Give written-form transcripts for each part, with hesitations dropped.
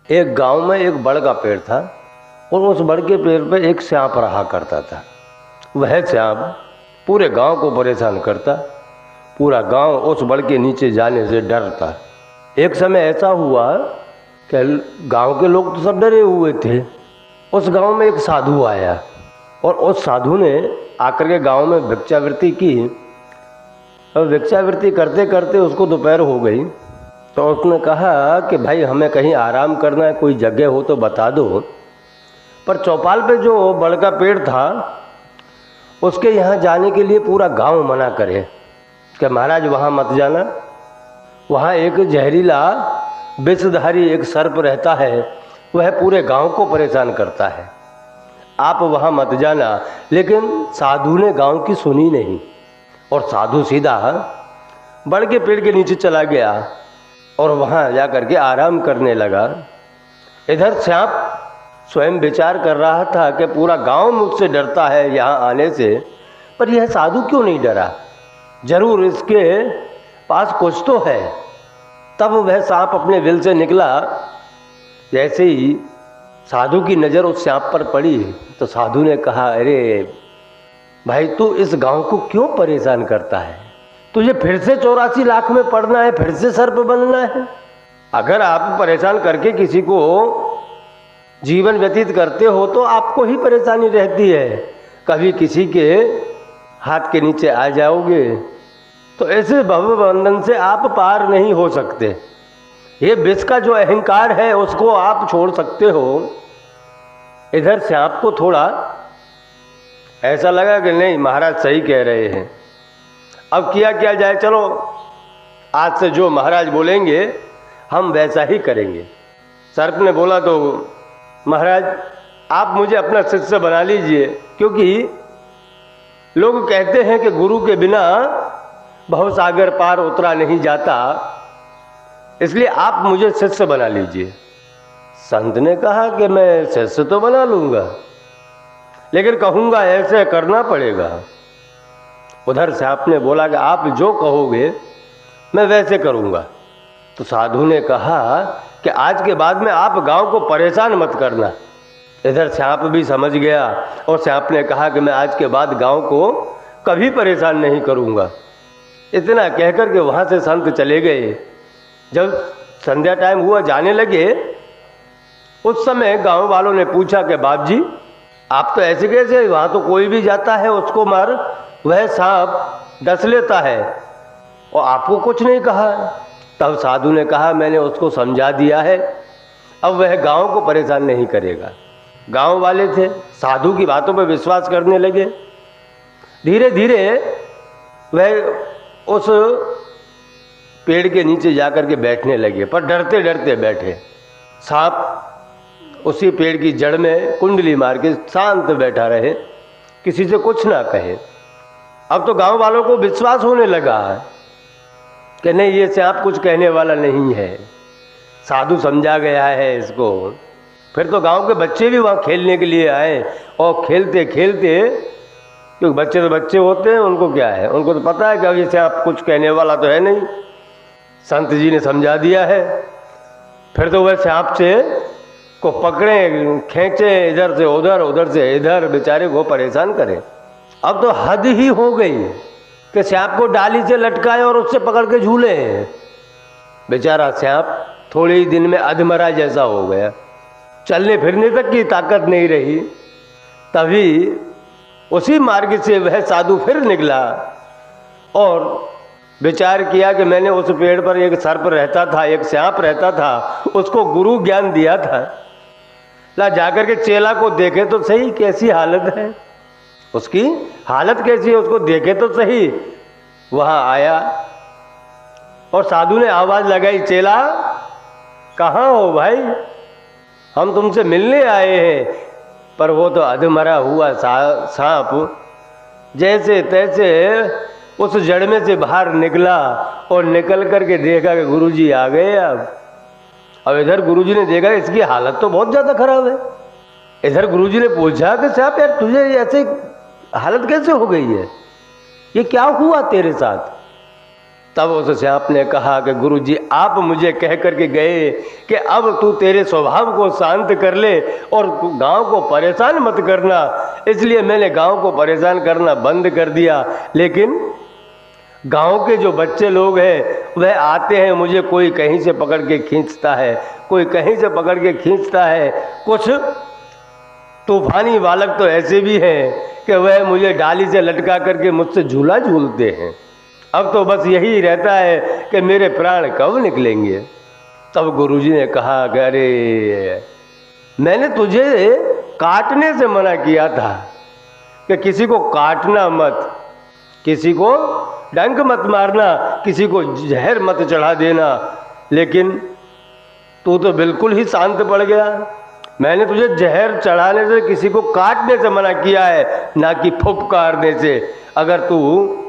एक गांव में एक बड़ का पेड़ था और उस बड़ के पेड़ पे एक सांप रहा करता था। वह सांप पूरे गांव को परेशान करता। पूरा गांव उस बड़ के नीचे जाने से डरता। एक समय ऐसा हुआ कि गांव के लोग तो सब डरे हुए थे। उस गांव में एक साधु आया और उस साधु ने आकर के गांव में भिक्षावृत्ति की। और भिक्षावृत्ति करते करते उसको दोपहर हो गई तो उसने कहा कि भाई हमें कहीं आराम करना है, कोई जगह हो तो बता दो। पर चौपाल पे जो बड़ का पेड़ था उसके यहाँ जाने के लिए पूरा गांव मना करे कि महाराज वहाँ मत जाना, वहाँ एक जहरीला विषधारी एक सर्प रहता है, वह पूरे गांव को परेशान करता है, आप वहाँ मत जाना। लेकिन साधु ने गांव की सुनी नहीं और साधु सीधा बड़ के पेड़ के नीचे चला गया और वहाँ जा कर के आराम करने लगा। इधर सांप स्वयं विचार कर रहा था कि पूरा गांव मुझसे डरता है यहाँ आने से, पर यह साधु क्यों नहीं डरा, जरूर इसके पास कुछ तो है। तब वह सांप अपने विल से निकला। जैसे ही साधु की नज़र उस सांप पर पड़ी तो साधु ने कहा, अरे भाई तू इस गांव को क्यों परेशान करता है, तुझे फिर से 84 लाख में पड़ना है, फिर से सर्प बनना है। अगर आप परेशान करके किसी को जीवन व्यतीत करते हो तो आपको ही परेशानी रहती है, कभी किसी के हाथ के नीचे आ जाओगे तो ऐसे भव बंधन से आप पार नहीं हो सकते। ये विष का जो अहंकार है उसको आप छोड़ सकते हो। इधर सांप को थोड़ा ऐसा लगा कि नहीं महाराज सही कह रहे हैं, अब किया जाए, चलो आज से जो महाराज बोलेंगे हम वैसा ही करेंगे। सर्प ने बोला तो महाराज आप मुझे अपना शिष्य बना लीजिए, क्योंकि लोग कहते हैं कि गुरु के बिना भवसागर पार उतरा नहीं जाता, इसलिए आप मुझे शिष्य बना लीजिए। संत ने कहा कि मैं शिष्य तो बना लूँगा, लेकिन कहूँगा ऐसे करना पड़ेगा। उधर से आपने बोला कि आप जो कहोगे मैं वैसे करूँगा। तो साधु ने कहा कि आज के बाद में आप गांव को परेशान मत करना। इधर सांप भी समझ गया और सांप ने कहा कि मैं आज के बाद गांव को कभी परेशान नहीं करूँगा। इतना कहकर के वहाँ से संत चले गए। जब संध्या टाइम हुआ जाने लगे, उस समय गांव वालों ने पूछा कि बाप जी आप तो ऐसे कैसे, वहाँ तो कोई भी जाता है उसको मार वह सांप डस लेता है और आपको कुछ नहीं कहा। तब साधु ने कहा मैंने उसको समझा दिया है, अब वह गांव को परेशान नहीं करेगा। गांव वाले थे, साधु की बातों पर विश्वास करने लगे। धीरे धीरे वह उस पेड़ के नीचे जाकर के बैठने लगे, पर डरते डरते बैठे। सांप उसी पेड़ की जड़ में कुंडली मार के शांत बैठा रहे, किसी से कुछ ना कहे। अब तो गांव वालों को विश्वास होने लगा कि नहीं ये सांप कुछ कहने वाला नहीं है, साधु समझा गया है इसको। फिर तो गांव के बच्चे भी वहाँ खेलने के लिए आए और खेलते खेलते, क्योंकि बच्चे तो बच्चे होते हैं, उनको क्या है, उनको तो पता है कि अब ये सांप कुछ कहने वाला तो है नहीं, संत जी ने समझा दिया है। फिर तो वह सांप से को पकड़े खींचे इधर से उधर, उधर से इधर, बेचारे को परेशान करें। अब तो हद ही हो गई कि सांप को डाली से लटकाए और उससे पकड़ के झूले। बेचारा सांप थोड़े ही दिन में अधमरा जैसा हो गया, चलने फिरने तक की ताकत नहीं रही। तभी उसी मार्ग से वह साधु फिर निकला और विचार किया कि मैंने उस पेड़ पर एक सर्प रहता था, एक सांप रहता था, उसको गुरु ज्ञान दिया था। ला जाकर के चेला को देखे तो सही कैसी हालत है, उसकी हालत कैसी है, उसको देखे तो सही। वहाँ आया और साधु ने आवाज़ लगाई, चेला कहाँ हो भाई, हम तुमसे मिलने आए हैं। पर वो तो अधमरा हुआ सांप जैसे तैसे उस जड़ में से बाहर निकला और निकल करके देखा कि गुरुजी आ गए। अब इधर गुरुजी ने देखा इसकी हालत तो बहुत ज़्यादा खराब है। इधर गुरुजी ने पूछा कि सांप यार तुझे ऐसे हालत कैसे हो गई है, ये क्या हुआ तेरे साथ। तब उस सांप ने कहा कि गुरुजी आप मुझे कह करके गए कि अब तू तेरे स्वभाव को शांत कर ले और गांव को परेशान मत करना, इसलिए मैंने गांव को परेशान करना बंद कर दिया। लेकिन गांव के जो बच्चे लोग हैं वह आते हैं, मुझे कोई कहीं से पकड़ के खींचता है, कोई कहीं से पकड़ के खींचता है। कुछ तूफानी बालक तो ऐसे भी हैं कि वह मुझे डाली से लटका करके मुझसे झूला झूलते हैं। अब तो बस यही रहता है कि मेरे प्राण कब निकलेंगे। तब गुरुजी ने कहा कि अरे मैंने तुझे काटने से मना किया था कि किसी को काटना मत, किसी को डंक मत मारना, किसी को जहर मत चढ़ा देना, लेकिन तू तो बिल्कुल ही शांत पड़ गया। मैंने तुझे जहर चढ़ाने से, किसी को काटने से मना किया है, ना कि फुफकारने से। अगर तू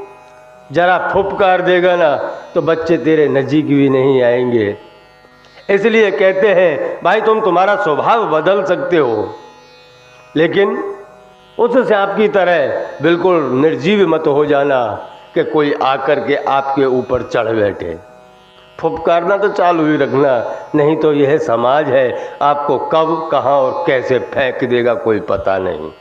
जरा फुफकार देगा ना तो बच्चे तेरे नज़दीक भी नहीं आएंगे। इसलिए कहते हैं भाई तुम तुम्हारा स्वभाव बदल सकते हो, लेकिन उस सांप की तरह बिल्कुल निर्जीव मत हो जाना कि कोई आकर के आपके ऊपर चढ़ बैठे। फुफकारना तो चालू ही रखना, नहीं तो यह समाज है, आपको कब कहाँ और कैसे फेंक देगा कोई पता नहीं।